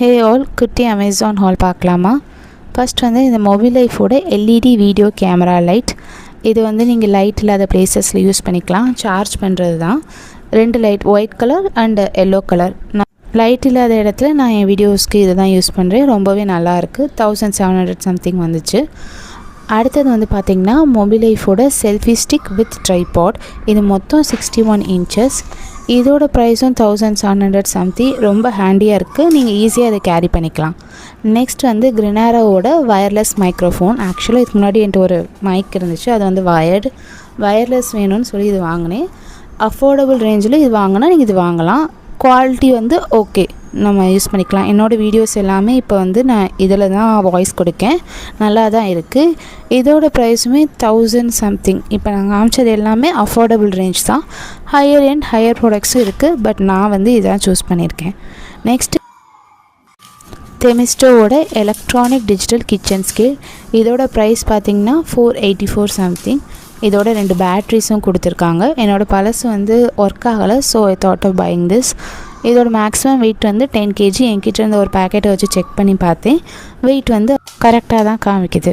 Hey all, குட்டி Amazon hall பார்க்கலாமா? First வந்து இந்த மொபைல் லைஃபோட எல்இடி வீடியோ கேமரா லைட். இது வந்து நீங்கள் லைட் இல்லாத பிளேசஸில் யூஸ் பண்ணிக்கலாம். சார்ஜ் பண்ணுறது தான். 2 light, white colour and yellow colour. Light இல்லாத இடத்துல நான் என் வீடியோஸ்க்கு இதை தான் யூஸ் பண்ணுறேன். ரொம்பவே நல்லாயிருக்கு. 1700 சம்திங் வந்துச்சு. அடுத்தது வந்து பார்த்திங்கன்னா மொபைல் லைஃபோட செல்ஃபி ஸ்டிக் வித் ட்ரைபாட். இது மொத்தம் 61 inches. இதோட ப்ரைஸும் 1700 சம்திங். ரொம்ப ஹேண்டியாக இருக்குது. நீங்கள் ஈஸியாக அதை கேரி பண்ணிக்கலாம். நெக்ஸ்ட் வந்து கிரினாரோவோட வயர்லெஸ் மைக்ரோஃபோன். ஆக்சுவலாக இதுக்கு முன்னாடி என்கிட்ட ஒரு மைக் இருந்துச்சு, அது வந்து வயர்லெஸ் வேணும்னு சொல்லி இது வாங்கினேன். அஃபோர்டபுள் ரேஞ்சில் இது வாங்கினா நீங்கள் இது வாங்கலாம். குவாலிட்டி வந்து ஓகே, நம்ம யூஸ் பண்ணிக்கலாம். என்னோடய வீடியோஸ் எல்லாமே இப்போ வந்து நான் இதில் தான் வாய்ஸ் கொடுக்கேன். நல்லா தான் இருக்குது. இதோட ப்ரைஸுமே 1000 சம்திங். இப்போ நான் காமிச்சது எல்லாமே அஃபோர்டபுள் ரேஞ்ச் தான். ஹையர் ப்ராடக்ட்ஸும் இருக்குது. பட் நான் வந்து இதான் சூஸ் பண்ணியிருக்கேன். நெக்ஸ்ட்டு தெமிஸ்டோவோட எலக்ட்ரானிக் டிஜிட்டல் கிச்சன் ஸ்கேல். இதோட ப்ரைஸ் பார்த்திங்கன்னா 484 சம்திங். இதோட 2 பேட்ரிஸும் கொடுத்துருக்காங்க. என்னோடய பழசு வந்து ஒர்க் ஆகலை, so I thought of buying this. இதோட மேக்ஸிமம் வெயிட் வந்து 10 kg. என்கிட்ட இருந்த ஒரு பேக்கெட்டை வச்சு செக் பண்ணி பார்த்தேன். வெயிட் வந்து கரெக்டாக தான் காமிக்குது.